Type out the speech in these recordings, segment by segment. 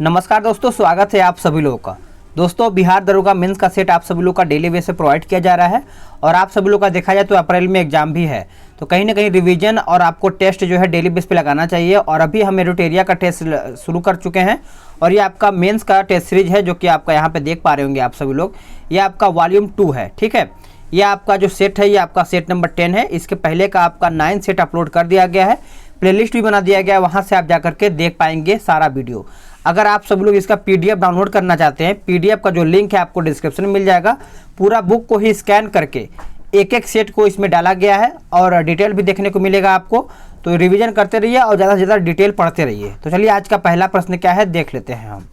नमस्कार दोस्तों, स्वागत है आप सभी लोगों का। दोस्तों, बिहार दरोगा मेंस का सेट आप सभी लोगों का डेली बेस पे प्रोवाइड किया जा रहा है और आप सभी लोगों का देखा जाए तो अप्रैल में एग्जाम भी है, तो कहीं ना कहीं रिवीजन और आपको टेस्ट जो है डेली बेस पे लगाना चाहिए। और अभी हम मेरिट का टेस्ट शुरू कर चुके हैं और ये आपका मेंस का टेस्ट सीरीज है जो कि आपका यहाँ पे देख पा रहे होंगे आप सभी लोग। ये आपका वॉल्यूम 2 है, ठीक है। ये आपका जो सेट है ये आपका सेट नंबर 10 है। इसके पहले का आपका 9 सेट अपलोड कर दिया गया है, प्लेलिस्ट भी बना दिया गया है, वहाँ से आप जाकर के देख पाएंगे सारा वीडियो। अगर आप सब लोग इसका पीडीएफ डाउनलोड करना चाहते हैं, पीडीएफ का जो लिंक है आपको डिस्क्रिप्शन में मिल जाएगा। पूरा बुक को ही स्कैन करके एक एक सेट को इसमें डाला गया है और डिटेल भी देखने को मिलेगा आपको। तो रिवीजन करते रहिए और ज़्यादा से ज़्यादा डिटेल पढ़ते रहिए। तो चलिए आज का पहला प्रश्न क्या है देख लेते हैं हम।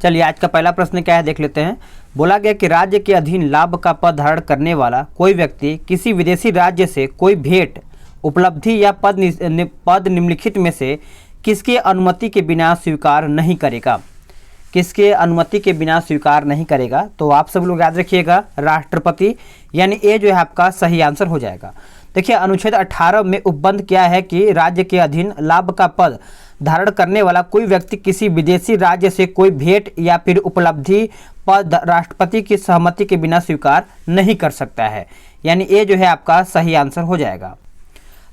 चलिए आज का पहला प्रश्न क्या है देख लेते हैं। बोला गया कि राज्य के अधीन लाभ का पद धारण करने वाला कोई व्यक्ति किसी विदेशी राज्य से कोई भेंट, उपलब्धि या पद निम्नलिखित में से किसके अनुमति के बिना स्वीकार नहीं करेगा। किसके अनुमति के बिना स्वीकार नहीं करेगा, तो आप सब लोग याद रखिएगा राष्ट्रपति, यानी ये जो है आपका सही आंसर हो जाएगा। देखिए अनुच्छेद 18 में उपबंध क्या है कि राज्य के अधीन लाभ का पद धारण करने वाला कोई व्यक्ति किसी विदेशी राज्य से कोई भेंट या फिर उपलब्धि पद राष्ट्रपति की सहमति के बिना स्वीकार नहीं कर सकता है, यानी ये जो है आपका सही आंसर हो जाएगा।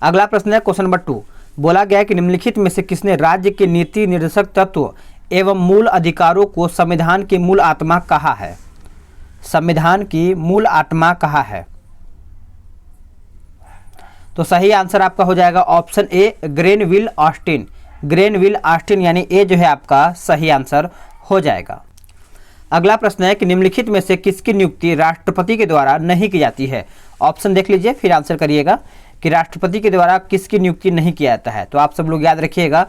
अगला प्रश्न है क्वेश्चन नंबर 2। बोला गया है कि निम्नलिखित में से किसने राज्य के नीति निर्देशक तत्व एवं मूल अधिकारों को संविधान की मूल आत्मा कहा है। संविधान की मूल आत्मा कहा है, तो सही आंसर आपका हो जाएगा option A Granville Austin. Granville Austin यानी ए जो है आपका सही आंसर हो जाएगा। अगला प्रश्न है कि निम्नलिखित में से किसकी नियुक्ति राष्ट्रपति के द्वारा नहीं की जाती है। ऑप्शन देख लीजिए फिर आंसर करिएगा कि राष्ट्रपति के द्वारा किसकी नियुक्ति नहीं किया जाता है। तो आप सब लोग याद रखिएगा,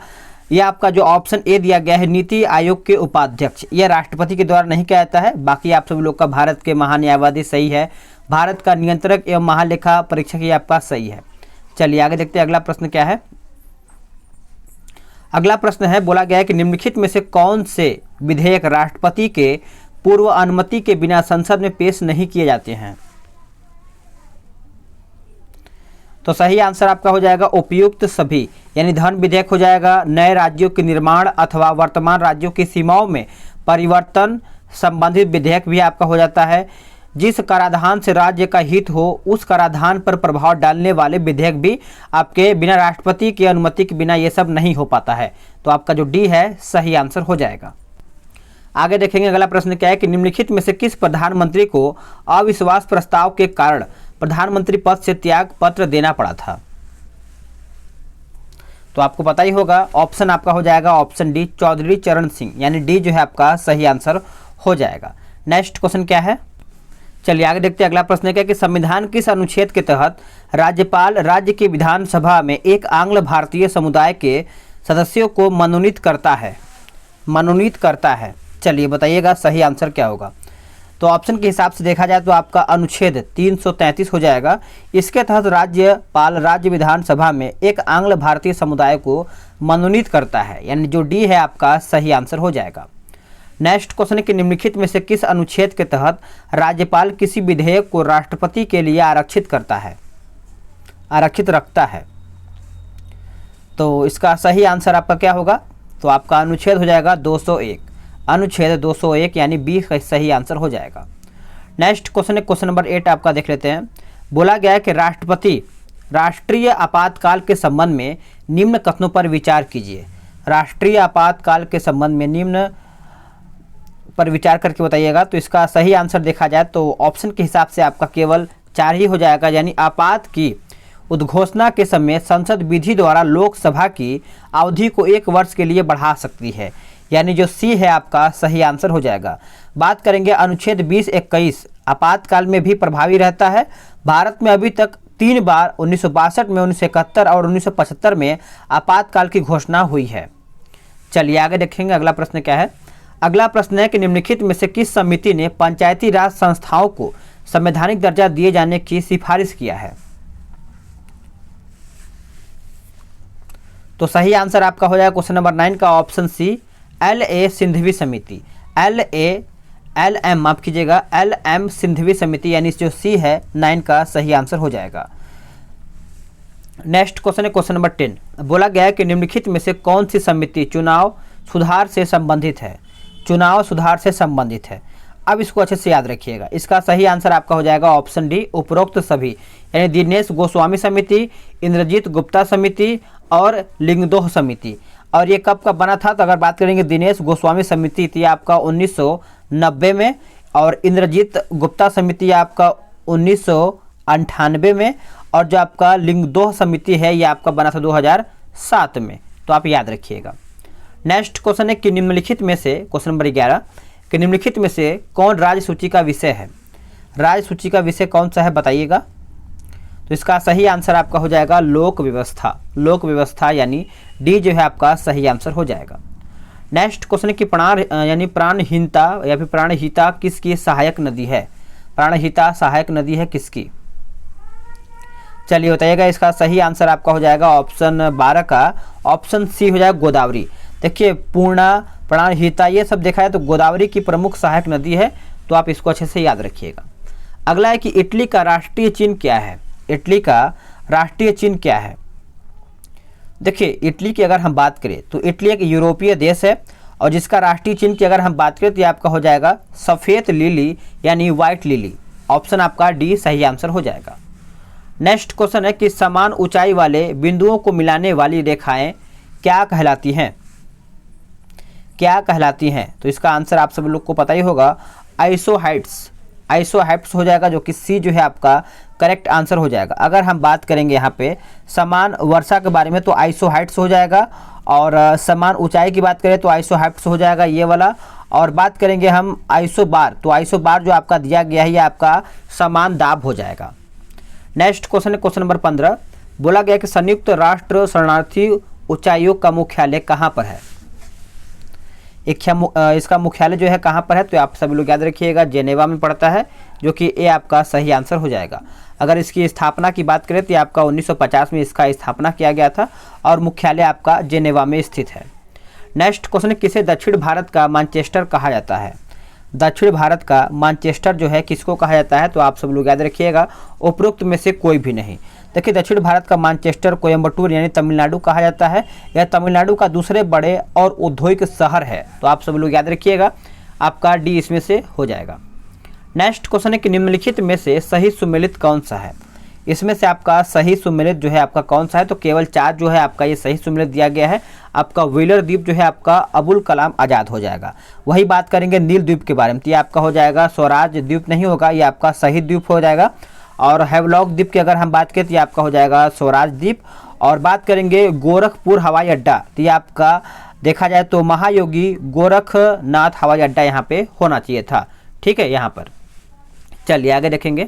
यह आपका जो ऑप्शन ए दिया गया है नीति आयोग के उपाध्यक्ष, यह राष्ट्रपति के द्वारा नहीं किया जाता है। बाकी आप सब लोग का भारत के महान्यायवादी सही है, भारत का नियंत्रक एवं महालेखा परीक्षक ये आपका सही है। चलिए आगे देखते हैं अगला प्रश्न क्या है। अगला प्रश्न है, बोला गया है कि निम्नलिखित में से कौन से विधेयक राष्ट्रपति के पूर्व अनुमति के बिना संसद में पेश नहीं किए जाते हैं। तो सही आंसर आपका हो जाएगा उपयुक्त सभी, यानी धन विधेयक हो जाएगा, नए राज्यों के निर्माण अथवा वर्तमान राज्यों की सीमाओं में परिवर्तन संबंधित विधेयक भी आपका हो जाता है, जिस कराधान से राज्य का हित हो उस कराधान पर प्रभाव डालने वाले विधेयक भी आपके बिना राष्ट्रपति की अनुमति के बिना ये सब नहीं हो पाता है। तो आपका जो डी है सही आंसर हो जाएगा। आगे देखेंगे अगला प्रश्न क्या है कि निम्नलिखित में से किस प्रधानमंत्री को अविश्वास प्रस्ताव के कारण प्रधानमंत्री पद से त्याग पत्र देना पड़ा था। तो आपको पता ही होगा, ऑप्शन आपका हो जाएगा ऑप्शन डी चौधरी चरण सिंह, यानी डी जो है आपका सही आंसर हो जाएगा। नेक्स्ट क्वेश्चन क्या है, चलिए आगे देखते हैं। अगला प्रश्न क्या है कि संविधान किस अनुच्छेद के तहत राज्यपाल राज्य की विधानसभा में एक आंग्ल भारतीय समुदाय के सदस्यों को मनोनीत करता है। मनोनीत करता है, चलिए बताइएगा सही आंसर क्या होगा। तो ऑप्शन के हिसाब से देखा जाए तो आपका अनुच्छेद 333 हो जाएगा। इसके तहत राज्यपाल राज्य विधानसभा में एक आंग्ल भारतीय समुदाय को मनोनीत करता है, यानी जो डी है आपका सही आंसर हो जाएगा। नेक्स्ट क्वेश्चन है कि निम्नलिखित में से किस अनुच्छेद के तहत राज्यपाल किसी विधेयक को राष्ट्रपति के लिए आरक्षित करता है, आरक्षित रखता है। तो इसका सही आंसर आपका क्या होगा, तो आपका अनुच्छेद हो जाएगा 201, अनुच्छेद 201 यानी बी सही आंसर हो जाएगा। नेक्स्ट क्वेश्चन है क्वेश्चन नंबर 8 आपका देख लेते हैं। बोला गया है कि राष्ट्रपति राष्ट्रीय आपातकाल के संबंध में निम्न कथनों पर विचार कीजिए। राष्ट्रीय आपातकाल के संबंध में निम्न पर विचार करके बताइएगा। तो इसका सही आंसर देखा जाए तो ऑप्शन के हिसाब से आपका केवल 4 ही हो जाएगा, यानी आपात की उद्घोषणा के समय संसद विधि द्वारा लोकसभा की अवधि को 1 वर्ष के लिए बढ़ा सकती है, यानी जो सी है आपका सही आंसर हो जाएगा। बात करेंगे अनुच्छेद 20-21 आपातकाल में भी प्रभावी रहता है। भारत में अभी तक 3 बार 1962 में, 1971 और 1975 में आपातकाल की घोषणा हुई है। चलिए आगे देखेंगे अगला प्रश्न क्या है। अगला प्रश्न है कि निम्नलिखित में से किस समिति ने पंचायती राज संस्थाओं को संवैधानिक दर्जा दिए जाने की सिफारिश किया है। तो सही आंसर आपका हो जाएगा क्वेश्चन नंबर 9 का ऑप्शन सी LA सिंधवी समिति। माफ कीजिएगा LM सिंधवी समिति, यानी जो सी है 9 का सही आंसर हो जाएगा। नेक्स्ट क्वेश्चन है क्वेश्चन नंबर 10। बोला गया है कि निम्नलिखित में से कौन सी समिति चुनाव सुधार से संबंधित है, चुनाव सुधार से संबंधित है। अब इसको अच्छे से याद रखिएगा। इसका सही आंसर आपका हो जाएगा ऑप्शन डी, उपरोक्त सभी, यानी दिनेश गोस्वामी समिति, इंद्रजीत गुप्ता समिति और लिंगदोह समिति। और ये कब बना था, तो अगर बात करेंगे दिनेश गोस्वामी समिति थी आपका 1990 में, और इंद्रजीत गुप्ता समिति आपका 1998 में, और जो आपका लिंगदोह समिति है ये आपका बना था 2007 में। तो आप याद रखिएगा। नेक्स्ट क्वेश्चन है कि निम्नलिखित में से, क्वेश्चन नंबर 11, कि निम्नलिखित में से कौन राज्य सूची का विषय है? राज्य सूची का विषय कौन सा है बताइएगा। तो इसका सही आंसर आपका हो जाएगा लोक व्यवस्था। लोक व्यवस्था यानी डी जो है आपका सही आंसर हो जाएगा। नेक्स्ट क्वेश्चन है कि प्राणहीनता या फिर प्राणहिता किसकी सहायक नदी है? प्राणहिता सहायक नदी है किसकी? चलिए बताइएगा। इसका सही आंसर आपका हो जाएगा ऑप्शन 12 का ऑप्शन सी हो जाएगा गोदावरी। देखिए पूर्णा, प्राणहिता ये सब देखा है तो गोदावरी की प्रमुख सहायक नदी है, तो आप इसको अच्छे से याद रखिएगा। अगला है कि इटली का राष्ट्रीय चिन्ह क्या है? इटली का राष्ट्रीय चिन्ह क्या है? देखिए इटली की अगर हम बात करें तो इटली एक यूरोपीय देश है, और जिसका राष्ट्रीय चिन्ह की अगर हम बात करें तो ये आपका हो जाएगा सफ़ेद लिली यानी व्हाइट लिली। ऑप्शन आपका डी सही आंसर हो जाएगा। नेक्स्ट क्वेश्चन है कि समान ऊंचाई वाले बिंदुओं को मिलाने वाली रेखाएं क्या कहलाती हैं? क्या कहलाती हैं? तो इसका आंसर आप सब लोग को पता ही होगा, आइसोहाइट्स। आइसोहाइट्स हो जाएगा, जो कि सी जो है आपका करेक्ट आंसर हो जाएगा। अगर हम बात करेंगे यहाँ पे समान वर्षा के बारे में तो आइसोहाइट्स हो जाएगा, और समान ऊंचाई की बात करें तो आइसोहाइट्स हो जाएगा ये वाला। और बात करेंगे हम आइसोबार, तो आइसोबार जो आपका दिया गया है ये आपका समान दाब हो जाएगा। नेक्स्ट क्वेश्चन है क्वेश्चन नंबर 15, बोला गया कि संयुक्त राष्ट्र शरणार्थी उच्चायोग का मुख्यालय कहाँ पर है? इसका मुख्यालय जो है कहाँ पर है? तो आप सभी लोग याद रखिएगा जेनेवा में पड़ता है, जो कि ए आपका सही आंसर हो जाएगा। अगर इसकी स्थापना की बात करें तो ये आपका 1950 में इसका स्थापना किया गया था, और मुख्यालय आपका जेनेवा में स्थित है। नेक्स्ट क्वेश्चन, किसे दक्षिण भारत का मैनचेस्टर कहा जाता है? दक्षिण भारत का मैनचेस्टर जो है किसको कहा जाता है? तो आप सब लोग याद रखिएगा उपरोक्त में से कोई भी नहीं। देखिए दक्षिण भारत का मैनचेस्टर कोयम्बटूर यानी तमिलनाडु कहा जाता है। यह तमिलनाडु का दूसरे बड़े और औद्योगिक शहर है, तो आप सब लोग याद रखिएगा, आपका डी इसमें से हो जाएगा। नेक्स्ट क्वेश्चन है कि निम्नलिखित में से सही सुमेलित कौन सा है? इसमें से आपका सही सुमेलित जो है आपका कौन सा है? तो केवल 4 जो है आपका ये सही सुमेलित दिया गया है। आपका व्हीलर द्वीप जो है आपका अबुल कलाम आज़ाद हो जाएगा। वही बात करेंगे नील द्वीप के बारे में, तो ये आपका हो जाएगा स्वराज द्वीप नहीं होगा, ये आपका शहीद द्वीप हो जाएगा। और हैवलॉक द्वीप की अगर हम बात करें तो ये आपका हो जाएगा स्वराज द्वीप। और बात करेंगे गोरखपुर हवाई अड्डा, तो ये आपका देखा जाए तो महायोगी गोरखनाथ हवाई अड्डा यहाँ पे होना चाहिए था। ठीक है यहाँ पर। चलिए आगे देखेंगे।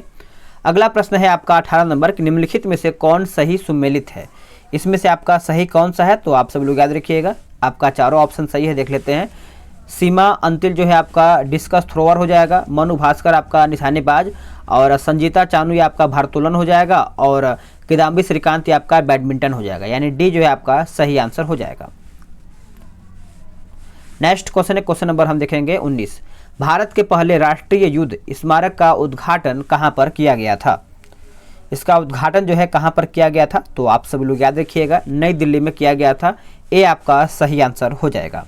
अगला प्रश्न है आपका 18 नंबर कि निम्नलिखित में से कौन सही सुमेलित है? इसमें से आपका सही कौन सा है? तो आप सब लोग याद रखिएगा, आपका चारों ऑप्शन सही है, देख लेते हैं। सीमा अंतिल जो है आपका डिस्कस थ्रोअर हो जाएगा, मनु भास्कर आपका निशानेबाज, और संजीता चानू ये आपका भारोत्तोलन हो जाएगा, और किदाम्बी श्रीकांत ये आपका बैडमिंटन हो जाएगा, यानी डी जो है आपका सही आंसर हो जाएगा। नेक्स्ट क्वेश्चन है क्वेश्चन नंबर हम देखेंगे 19, भारत के पहले राष्ट्रीय युद्ध स्मारक का उद्घाटन कहाँ पर किया गया था? इसका उद्घाटन जो है कहाँ पर किया गया था? तो आप सभी लोग याद रखिएगा नई दिल्ली में किया गया था, ए आपका सही आंसर हो जाएगा।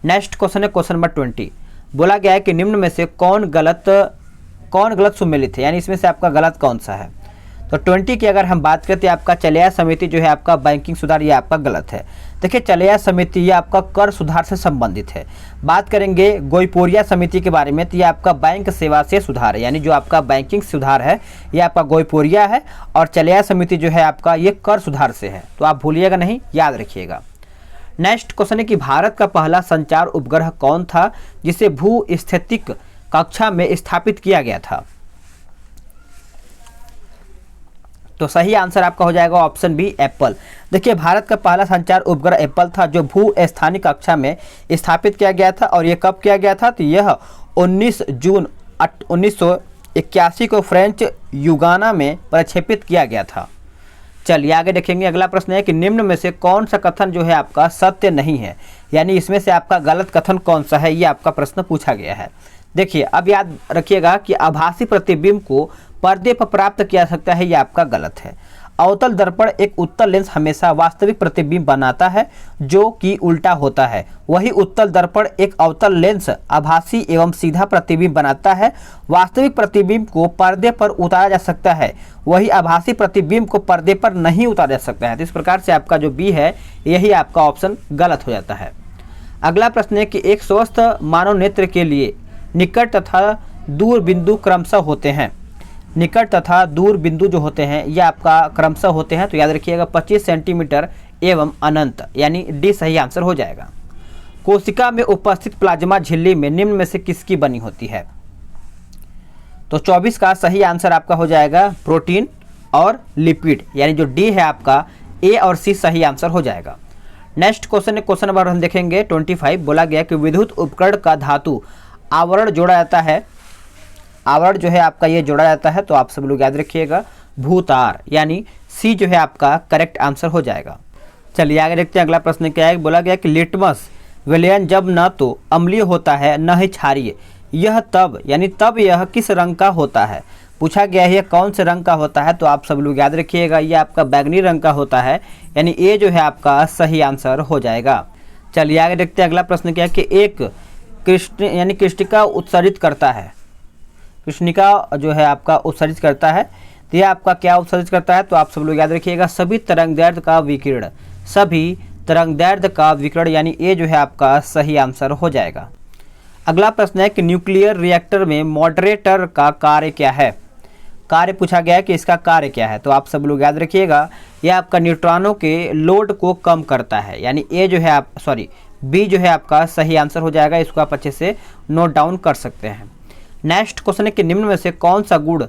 नेक्स्ट क्वेश्चन है क्वेश्चन नंबर 20, बोला गया है कि निम्न में से कौन गलत सुमेलित है, यानी इसमें से आपका गलत कौन सा है? तो 20 की अगर हम बात करते हैं आपका चलेया समिति जो है आपका बैंकिंग सुधार, ये आपका गलत है। देखिए चलेया समिति ये आपका कर सुधार से संबंधित है। बात करेंगे गोईपोरिया समिति के बारे में, तो ये आपका बैंक सेवा से सुधार है, यानी जो आपका बैंकिंग सुधार है ये आपका गोईपोरिया है, और चलेया समिति जो है आपका ये कर सुधार से है, तो आप भूलिएगा नहीं, याद रखिएगा। नेक्स्ट क्वेश्चन है कि भारत का पहला संचार उपग्रह कौन था जिसे भू स्थितिक कक्षा में स्थापित किया गया था? तो सही आंसर आपका हो जाएगा ऑप्शन बी एप्पल। देखिए भारत का पहला संचार उपग्रह एप्पल था, जो भू स्थानिक कक्षा में स्थापित किया गया था, और ये कब किया गया था? तो यह 19 जून 1981 को फ्रेंच युगाना में प्रक्षेपित किया गया था। चलिए आगे देखेंगे। अगला प्रश्न है कि निम्न में से कौन सा कथन जो है आपका सत्य नहीं है, यानी इसमें से आपका गलत कथन कौन सा है, ये आपका प्रश्न पूछा गया है। देखिए अब याद रखिएगा कि आभासी प्रतिबिंब को पर्दे पर प्राप्त किया जा सकता है, ये आपका गलत है। अवतल दर्पण एक उत्तल लेंस हमेशा वास्तविक प्रतिबिंब बनाता है जो कि उल्टा होता है। वही उत्तल दर्पण एक अवतल लेंस आभासी एवं सीधा प्रतिबिंब बनाता है। वास्तविक प्रतिबिंब को पर्दे पर उतारा जा सकता है, वही आभासी प्रतिबिंब को पर्दे पर नहीं उतारा जा सकता है। तो इस प्रकार से आपका जो बी है यही आपका ऑप्शन गलत हो जाता है। अगला प्रश्न है कि एक स्वस्थ मानव नेत्र के लिए निकट तथा दूर बिंदु क्रमशः होते हैं। निकट तथा दूर बिंदु जो होते हैं ये आपका क्रमशः होते हैं, तो याद रखिएगा 25 सेंटीमीटर एवं अनंत, यानी डी सही आंसर हो जाएगा। कोशिका में उपस्थित प्लाज्मा झिल्ली में निम्न में से किसकी बनी होती है? तो 24 का सही आंसर आपका हो जाएगा प्रोटीन और लिपिड, यानी जो डी है आपका ए और सी सही आंसर हो जाएगा। नेक्स्ट क्वेश्चन है, क्वेश्चन नंबर हम देखेंगे 25। बोला गया कि विद्युत उपकरण का धातु आवरण जोड़ा जाता है। आवरण जो है आपका ये जोड़ा जाता है, तो आप सब लोग याद रखिएगा भूतार, यानी सी जो है आपका करेक्ट आंसर हो जाएगा। चलिए आगे देखते हैं अगला प्रश्न क्या है। बोला गया कि लिटमस विलयन जब न तो अम्लीय होता है न ही क्षारीय, यह तब यानी तब यह किस रंग का होता है? पूछा गया है कौन से रंग का होता है, तो आप सब लोग याद रखिएगा ये आपका बैगनी रंग का होता है, यानी ए जो है आपका सही आंसर हो जाएगा। चलिए आगे देखते हैं अगला प्रश्न क्या है कि एक कृष्णिका उत्सर्जित करता है। कृष्णिका जो है आपका उत्सर्जित करता है, तो यह आपका क्या उत्सर्जित करता है? तो आप सब लोग याद रखिएगा सभी तरंगदैर्ध्य का विकिरण, सभी तरंगदैर्ध्य का विकिरण, यानी ए जो है आपका सही आंसर हो जाएगा। अगला प्रश्न है कि न्यूक्लियर रिएक्टर में मॉडरेटर का कार्य क्या है? कार्य पूछा गया है कि इसका कार्य क्या है, तो आप सब लोग याद रखिएगा यह आपका न्यूट्रॉनों के लोड को कम करता है, यानी ए जो है बी जो है आपका सही आंसर हो जाएगा। इसको आप अच्छे से नोट डाउन कर सकते हैं। नेक्स्ट क्वेश्चन है कि निम्न में से कौन सा गुण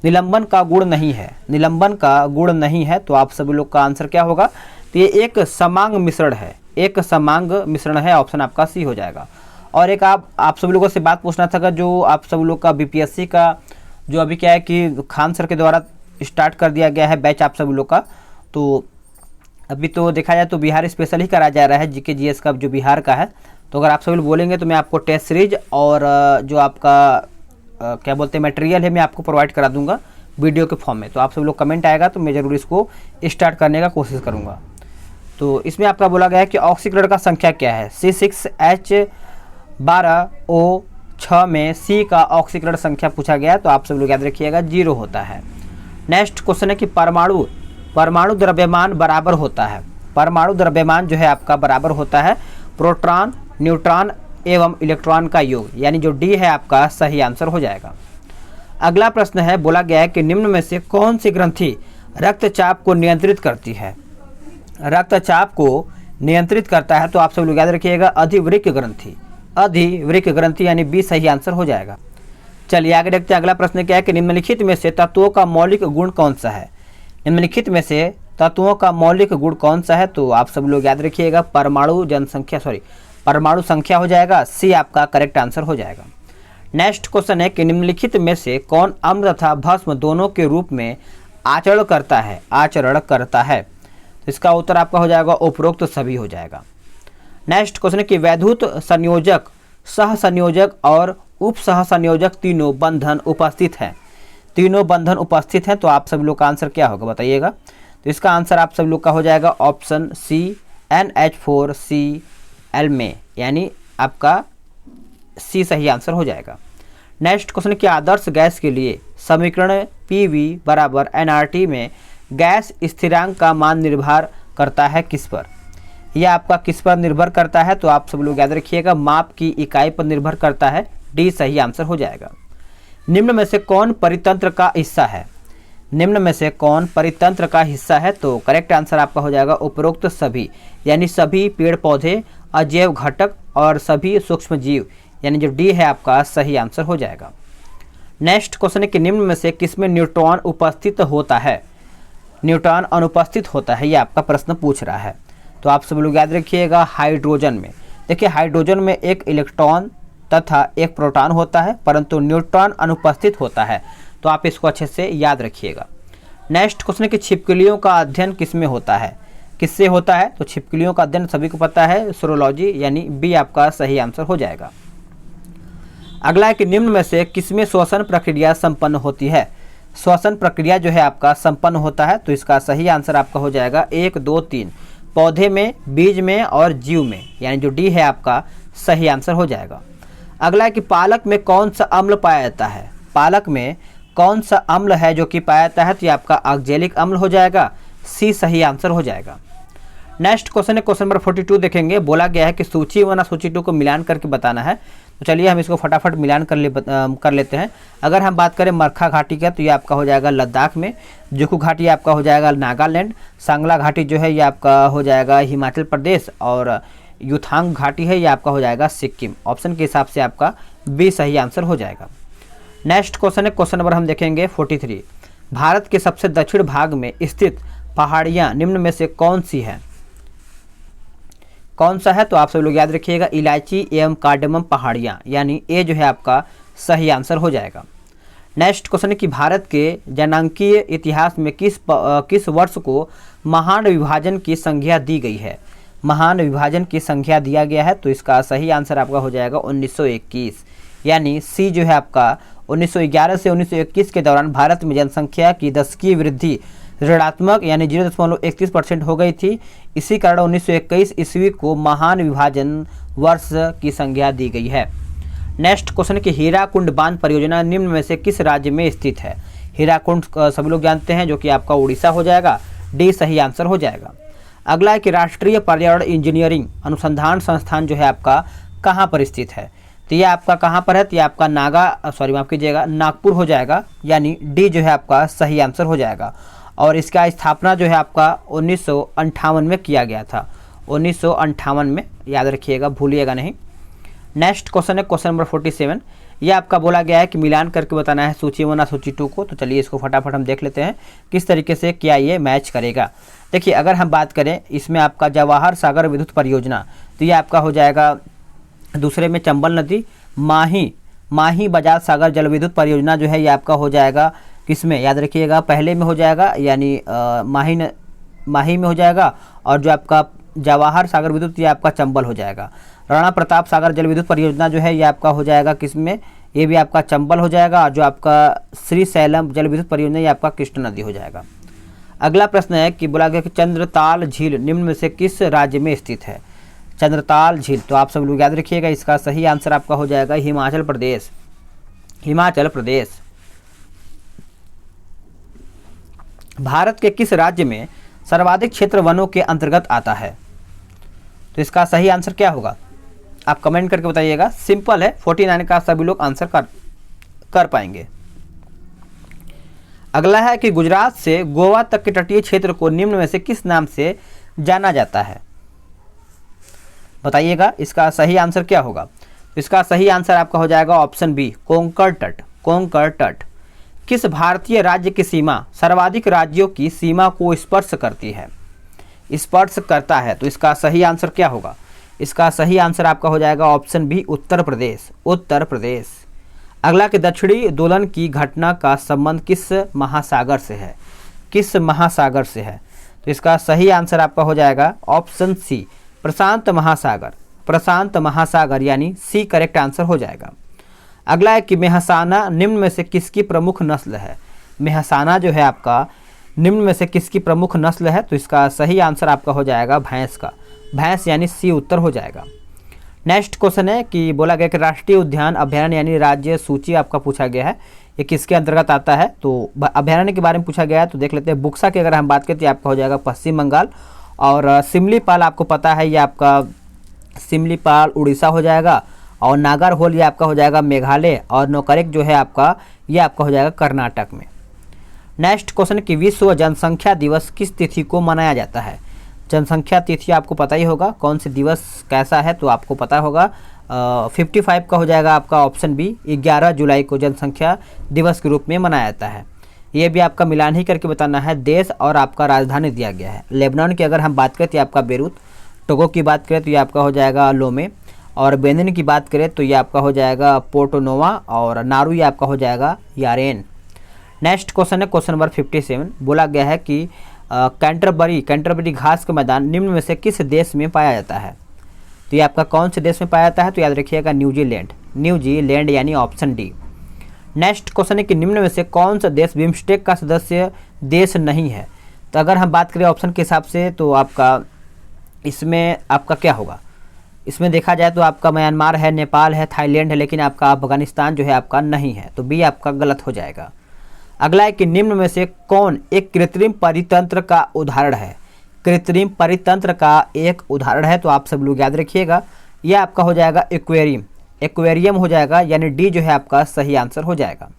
निलंबन का गुण नहीं है? निलंबन का गुण नहीं है, तो आप सभी लोग का आंसर क्या होगा? तो ये एक समांग मिश्रण है, एक समांग मिश्रण है, ऑप्शन आपका सी हो जाएगा। और एक आप सभी लोगों से बात पूछना था जो आप सब लोग का बीपीएससी का जो अभी क्या है कि खान सर के द्वारा स्टार्ट कर दिया गया है बैच आप सभी लोग का, तो अभी तो देखा जाए तो बिहार स्पेशल ही करा जा रहा है, जीके जीएस का जो बिहार का है। तो अगर आप सभी लोग बोलेंगे तो मैं आपको टेस्ट सीरीज और जो आपका क्या बोलते हैं मटेरियल है मैं आपको प्रोवाइड करा दूंगा वीडियो के फॉर्म में। तो आप सभी लोग कमेंट आएगा तो मैं ज़रूर इसको स्टार्ट करने का कोशिश करूँगा। तो इसमें आपका बोला गया है कि ऑक्सीकरण का संख्या क्या है? C6H12O6 में सी का ऑक्सीकरण संख्या पूछा गया, तो आप सब लोग याद रखिएगा 0 होता है। नेक्स्ट क्वेश्चन है कि परमाणु द्रव्यमान बराबर होता है। परमाणु द्रव्यमान जो है आपका बराबर होता है प्रोटॉन, न्यूट्रॉन एवं इलेक्ट्रॉन का योग, यानी जो डी है आपका सही आंसर हो जाएगा। अगला प्रश्न है, बोला गया है कि निम्न में से कौन सी ग्रंथि रक्तचाप को नियंत्रित करती है? रक्तचाप को नियंत्रित करता है, तो आप सब लोग याद रखिएगा अधिवृक्क ग्रंथि, अधिवृक्क ग्रंथि, यानी बी सही आंसर हो जाएगा। चलिए आगे देखते हैं अगला प्रश्न क्या है कि निम्नलिखित में से तत्वों का मौलिक गुण कौन सा है? निम्नलिखित में से तत्वों का मौलिक गुण कौन सा है? तो आप सब लोग याद रखिएगा परमाणु संख्या हो जाएगा, सी आपका करेक्ट आंसर हो जाएगा। नेक्स्ट क्वेश्चन है कि निम्नलिखित में से कौन अम्ल तथा भस्म दोनों के रूप में आचरण करता है? तो इसका उत्तर आपका हो जाएगा उपरोक्त सभी हो जाएगा। नेक्स्ट क्वेश्चन है कि वैद्युत संयोजक, सह संयोजक और उप सह संयोजक तीनों बंधन उपस्थित हैं। तीनों बंधन उपस्थित हैं, तो आप सब लोग का आंसर क्या होगा बताइएगा? तो इसका आंसर आप सब लोग का हो जाएगा ऑप्शन सी NH4Cl में, यानी आपका सी सही आंसर हो जाएगा। नेक्स्ट क्वेश्चन कि आदर्श गैस के लिए समीकरण PV बराबर nRT में गैस स्थिरांक का मान निर्भर करता है किस पर? यह आपका किस पर निर्भर करता है? तो आप सब लोग याद रखिएगा माप की इकाई पर निर्भर करता है, डी सही आंसर हो जाएगा। निम्न में से कौन परितंत्र का हिस्सा है? निम्न में से कौन परितंत्र का हिस्सा है? तो करेक्ट आंसर आपका हो जाएगा उपरोक्त सभी, यानी सभी पेड़ पौधे, अजैव घटक और सभी सूक्ष्म जीव, यानी जो डी है आपका सही आंसर हो जाएगा। नेक्स्ट क्वेश्चन है कि निम्न में से किसमें न्यूट्रॉन उपस्थित होता है? न्यूट्रॉन अनुपस्थित होता है, ये आपका प्रश्न पूछ रहा है। तो आप सब लोग याद रखिएगा हाइड्रोजन में। देखिए हाइड्रोजन में एक इलेक्ट्रॉन तथा एक प्रोटॉन होता है, परंतु न्यूट्रॉन अनुपस्थित होता है, तो आप इसको अच्छे से याद रखिएगा। नेक्स्ट क्वेश्चन है कि छिपकलियों का अध्ययन किसमें होता है? किससे होता है? तो छिपकलियों का अध्ययन सभी को पता है सीरोलॉजी, यानी बी आपका सही आंसर हो जाएगा। अगला है कि निम्न में से किसमें श्वसन प्रक्रिया संपन्न होती है? श्वसन प्रक्रिया जो है आपका संपन्न होता है? तो इसका सही आंसर आपका हो जाएगा 1, 2, 3, पौधे में, बीज में और जीव में, यानी जो डी है आपका सही आंसर हो जाएगा। अगला है कि पालक में कौन सा अम्ल पाया जाता है? पालक में कौन सा अम्ल है जो कि पाया जाता है? तो ये आपका ऑक्जेलिक अम्ल हो जाएगा, सी सही आंसर हो जाएगा। नेक्स्ट क्वेश्चन है क्वेश्चन नंबर 42 देखेंगे। बोला गया है कि सूची 1 और सूची 2 को मिलान करके बताना है। तो चलिए हम इसको फटाफट मिलान कर लेते हैं। अगर हम बात करें मरखा घाटी का, तो ये आपका हो जाएगा लद्दाख में, जुकू घाटी आपका हो जाएगा नागालैंड, सांगला घाटी जो है ये आपका हो जाएगा हिमाचल प्रदेश, और युथांग घाटी है ये आपका हो जाएगा सिक्किम। ऑप्शन के हिसाब से आपका बी सही आंसर हो जाएगा। नेक्स्ट क्वेश्चन है क्वेश्चन नंबर हम देखेंगे 43। भारत के सबसे दक्षिण भाग में स्थित पहाड़ियाँ निम्न में से कौन सी है? कौन सा है? तो आप सब लोग याद रखिएगा, इलायची एवं कार्डमम पहाड़ियाँ, यानी ए जो है आपका सही आंसर हो जाएगा। नेक्स्ट क्वेश्चन है कि भारत के जनांकीय इतिहास में किस वर्ष को महान विभाजन की संज्ञा दी गई है? महान विभाजन की संख्या दिया गया है, तो इसका सही आंसर आपका हो जाएगा 1921, यानी सी जो है आपका 1911 से 1921 के दौरान भारत में जनसंख्या की दशकीय वृद्धि ऋणात्मक यानी 0.31% हो गई थी। इसी कारण 1921 ईस्वी को महान विभाजन वर्ष की संज्ञा दी गई है। नेक्स्ट क्वेश्चन कि हीराकुंड बांध परियोजना निम्न में से किस राज्य में स्थित है? हीराकुंड सभी लोग जानते हैं, जो कि आपका उड़ीसा हो जाएगा, डी सही आंसर हो जाएगा। अगला है कि राष्ट्रीय पर्यावरण इंजीनियरिंग अनुसंधान संस्थान जो है आपका कहाँ पर स्थित है? तो ये आपका कहाँ पर है? तो ये आपका माफ़ कीजिएगा, नागपुर हो जाएगा, यानी डी जो है आपका सही आंसर हो जाएगा। और इसका स्थापना जो है आपका 1958 में किया गया था, 1958 में, याद रखिएगा, भूलिएगा नहीं। नेक्स्ट क्वेश्चन है क्वेश्चन नंबर 47। ये आपका बोला गया है कि मिलान करके बताना है सूची 1 और सूची 2 को। तो चलिए इसको फटाफट हम देख लेते हैं किस तरीके से क्या ये मैच करेगा। देखिए अगर हम बात करें इसमें आपका जवाहर सागर विद्युत परियोजना, तो ये आपका हो जाएगा दूसरे में चंबल नदी, माही बजाज सागर जल विद्युत परियोजना जो है ये आपका हो जाएगा किसमें? याद रखिएगा पहले में हो जाएगा, यानी माही में हो जाएगा, और जो आपका जवाहर सागर विद्युत ये आपका चंबल हो जाएगा। राणा प्रताप सागर जल विद्युत परियोजना जो है ये आपका हो जाएगा किसमें? ये भी आपका चंबल हो जाएगा, और जो आपका श्री सैलम जल विद्युत परियोजना ये आपका कृष्ण नदी हो जाएगा। अगला प्रश्न है कि बोला गया कि चंद्रताल झील निम्न में से किस राज्य में स्थित है? चंद्रताल झील, तो आप सब लोग याद रखिएगा, इसका सही आंसर आपका हो जाएगा हिमाचल प्रदेश। हिमाचल प्रदेश। भारत के किस राज्य में सर्वाधिक क्षेत्र वनों के अंतर्गत आता है? तो इसका सही आंसर क्या होगा? आप कमेंट करके बताइएगा। सिंपल है, 49 का सभी लोग आंसर कर पाएंगे। अगला है कि गुजरात से गोवा तक के तटीय क्षेत्र को निम्न में से किस नाम से जाना जाता है? बताइएगा इसका सही आंसर क्या होगा? इसका सही आंसर आपका हो जाएगा ऑप्शन बी, कोंकण तट। कोंकण तट। किस भारतीय राज्य की सीमा सर्वाधिक राज्यों की सीमा को स्पर्श करती है? स्पर्श करता है, तो इसका सही आंसर क्या होगा? इसका सही आंसर आपका हो जाएगा ऑप्शन बी, उत्तर प्रदेश। उत्तर प्रदेश। अगला कि दक्षिणी दोलन की घटना का संबंध किस महासागर से है? किस महासागर से है? तो इसका सही आंसर आपका हो जाएगा ऑप्शन सी, प्रशांत महासागर। प्रशांत महासागर, यानी सी करेक्ट आंसर हो जाएगा। अगला है कि मेहसाना निम्न में से किसकी प्रमुख नस्ल है? मेहसाना जो है आपका निम्न में से किसकी प्रमुख नस्ल है? तो इसका सही आंसर आपका हो जाएगा भैंस का। भैंस, यानी सी उत्तर हो जाएगा। नेक्स्ट क्वेश्चन है कि बोला गया कि राष्ट्रीय उद्यान अभ्यारण्य यानी राज्य सूची आपका पूछा गया है, ये किसके अंतर्गत आता है? तो अभ्यारण्य के बारे में पूछा गया है, तो देख लेते हैं। बुक्सा की अगर हम बात करें तो आपका हो जाएगा पश्चिम बंगाल, और सिमलीपाल आपको पता है ये आपका सिमलीपाल उड़ीसा हो जाएगा, और नागरहोल ये आपका हो जाएगा मेघालय, और नौकरेक जो है आपका ये आपका हो जाएगा कर्नाटक में। नेक्स्ट क्वेश्चन कि विश्व जनसंख्या दिवस किस तिथि को मनाया जाता है? जनसंख्या तिथि आपको पता ही होगा, कौन से दिवस कैसा है तो आपको पता होगा। 55 का हो जाएगा आपका ऑप्शन बी, 11 जुलाई को जनसंख्या दिवस के रूप में मनाया जाता है। ये भी आपका मिलान ही करके बताना है। देश और आपका राजधानी दिया गया है। लेबनान की अगर हम बात करें तो आपका बेरूत, टोगो की बात करें तो ये आपका हो जाएगा लोमे, और बेनिन की बात करें तो ये आपका हो जाएगा पोर्टो नोवा, और नारू ये आपका हो जाएगा यारेन। नेक्स्ट क्वेश्चन है क्वेश्चन नंबर 57। बोला गया है कि कैंटरबरी घास का मैदान निम्न में से किस देश में पाया जाता है? तो ये आपका कौन से देश में पाया जाता है? तो याद रखिएगा न्यूजीलैंड। न्यूजीलैंड, यानी ऑप्शन डी। नेक्स्ट क्वेश्चन है कि निम्न में से कौन सा देश बिम्स्टेक का सदस्य देश नहीं है। तो अगर हम बात करें ऑप्शन के हिसाब से तो आपका इसमें आपका क्या होगा, इसमें देखा जाए तो आपका म्यांमार है, नेपाल है, थाईलैंड है, लेकिन आपका अफगानिस्तान जो है आपका नहीं है, तो बी आपका गलत हो जाएगा। अगला है कि निम्न में से कौन एक कृत्रिम परितंत्र का उदाहरण है। कृत्रिम परितंत्र का एक उदाहरण है, तो आप सब लोग याद रखिएगा, यह आपका हो जाएगा एक्वेरियम। एक्वेरियम हो जाएगा, यानी डी जो है आपका सही आंसर हो जाएगा।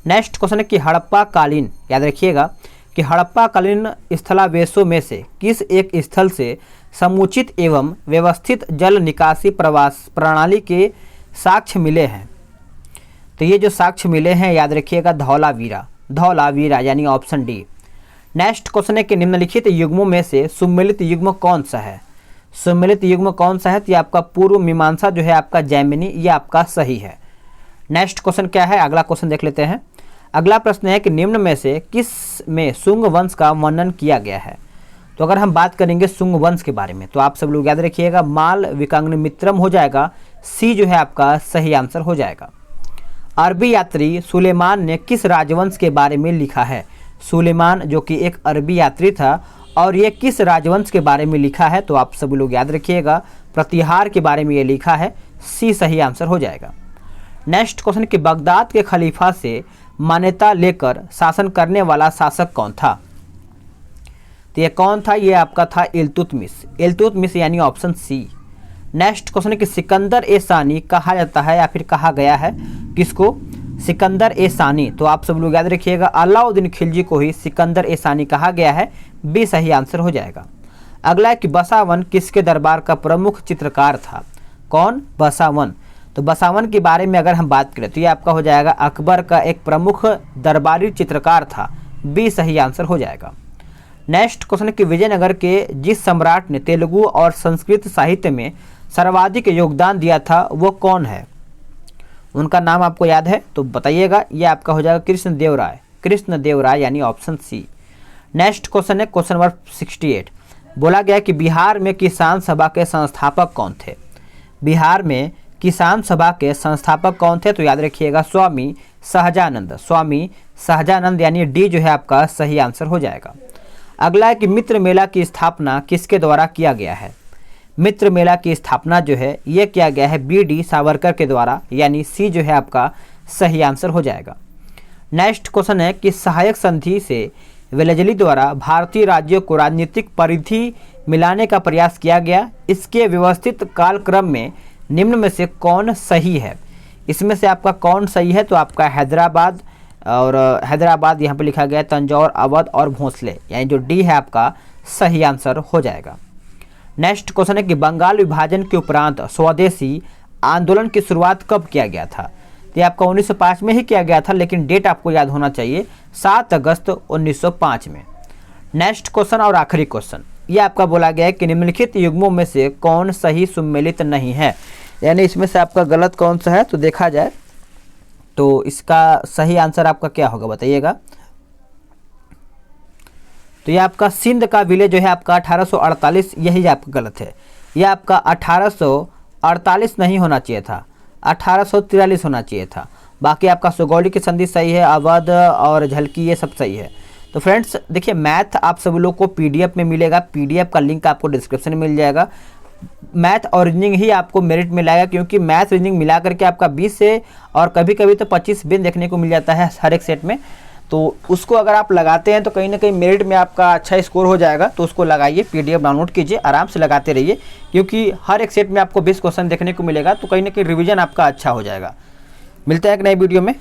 नेक्स्ट क्वेश्चन है कि हड़प्पा कालीन, याद रखिएगा कि हड़प्पा कालीन स्थलावेशों में से किस एक स्थल से समुचित एवं व्यवस्थित जल निकासी प्रवास प्रणाली के साक्ष्य मिले हैं। तो ये जो साक्ष्य मिले हैं याद रखिएगा धौलावीरा, धौलावीरा यानी ऑप्शन डी। नेक्स्ट क्वेश्चन है कि निम्नलिखित युग्मों में से सुम्मिलित युग्म कौन सा है। सुम्मिलित युग्म कौन सा है, तो ये आपका पूर्व मीमांसा जो है आपका जैमिनी, ये आपका सही है। नेक्स्ट क्वेश्चन क्या है, अगला क्वेश्चन देख लेते हैं। अगला प्रश्न है कि निम्न में से किस में शुंग वंश का वर्णन किया गया है। तो अगर हम बात करेंगे शुंग वंश के बारे में तो आप सब लोग याद रखिएगा माल विकाग्निमित्रम हो जाएगा, सी जो है आपका सही आंसर हो जाएगा। अरबी यात्री सुलेमान ने किस राजवंश के बारे में लिखा है। सुलेमान जो कि एक अरबी यात्री था और ये किस राजवंश के बारे में लिखा है, तो आप सब लोग याद रखिएगा प्रतिहार के बारे में ये लिखा है, सी सही आंसर हो जाएगा। नेक्स्ट क्वेश्चन कि बगदाद के खलीफा से मान्यता लेकर शासन करने वाला शासक कौन था। तो ये कौन था, ये आपका था इल्तुतमिश, इल्तुतमिश यानी ऑप्शन सी। नेक्स्ट क्वेश्चन है कि सिकंदर ए सानी कहा जाता है या फिर कहा गया है किसको, सिकंदर ए सानी। तो आप सब लोग याद रखिएगा अलाउद्दीन खिलजी को ही सिकंदर ए सानी कहा गया है, बी सही आंसर हो जाएगा। अगला है कि बसावन किसके दरबार का प्रमुख चित्रकार था। कौन, बसावन। तो बसावन के बारे में अगर हम बात करें तो ये आपका हो जाएगा अकबर का एक प्रमुख दरबारी चित्रकार था, बी सही आंसर हो जाएगा। नेक्स्ट क्वेश्चन है कि विजयनगर के जिस सम्राट ने तेलुगु और संस्कृत साहित्य में सर्वाधिक योगदान दिया था वो कौन है, उनका नाम आपको याद है तो बताइएगा। ये आपका हो जाएगा कृष्णदेवराय, कृष्णदेवराय यानी ऑप्शन सी। नेक्स्ट क्वेश्चन है क्वेश्चन नंबर 68, बोला गया कि बिहार में किसान सभा के संस्थापक कौन थे। बिहार में किसान सभा के संस्थापक कौन थे, तो याद रखिएगा स्वामी सहजानंद, स्वामी सहजानंद यानी डी जो है आपका सही आंसर हो जाएगा। अगला है कि मित्र मेला की स्थापना किसके द्वारा किया गया है। मित्र मेला की स्थापना जो है ये किया गया है बी डी सावरकर के द्वारा, यानी सी जो है आपका सही आंसर हो जाएगा। नेक्स्ट क्वेश्चन है कि सहायक संधि से वेलेजली द्वारा भारतीय राज्यों को राजनीतिक परिधि मिलाने का प्रयास किया गया, इसके व्यवस्थित कालक्रम में निम्न में से कौन सही है। इसमें से आपका कौन सही है, तो आपका हैदराबाद, और हैदराबाद यहाँ पे लिखा गया है तंजौर, अवध और भोंसले, यानी जो डी है आपका सही आंसर हो जाएगा। नेक्स्ट क्वेश्चन है कि बंगाल विभाजन के उपरांत स्वदेशी आंदोलन की शुरुआत कब किया गया था। तो ये आपका 1905 में ही किया गया था, लेकिन डेट आपको याद होना चाहिए 7 अगस्त 1905 में। नेक्स्ट क्वेश्चन और आखिरी क्वेश्चन, ये आपका बोला गया है कि निम्नलिखित युग्मों में से कौन सही सुमेलित नहीं है, यानी इसमें से आपका गलत कौन सा है। तो देखा जाए तो इसका सही आंसर आपका क्या होगा बताइएगा। तो ये आपका सिंध का विलय जो है आपका 1848, यही आपका गलत है। यह आपका 1848 नहीं होना चाहिए था, 1843 होना चाहिए था। बाकी आपका सुगौली की संधि सही है, अवध और झलकी ये सब सही है। तो फ्रेंड्स देखिए मैथ आप सभी लोग को पीडीएफ में मिलेगा, पीडीएफ का लिंक आपको डिस्क्रिप्शन में मिल जाएगा। मैथ और रीजनिंग ही आपको मेरिट में लाएगा, क्योंकि मैथ रीजनिंग मिला करके आपका 20 से और कभी कभी तो 25 बिन देखने को मिल जाता है हर एक सेट में। तो उसको अगर आप लगाते हैं तो कहीं ना कहीं मेरिट में आपका अच्छा स्कोर हो जाएगा। तो उसको लगाइए, पीडीएफ डाउनलोड कीजिए, आराम से लगाते रहिए, क्योंकि हर एक सेट में आपको 20 क्वेश्चन देखने को मिलेगा, तो कहीं ना कहीं रिवीजन आपका अच्छा हो जाएगा। मिलता है एक नई वीडियो में।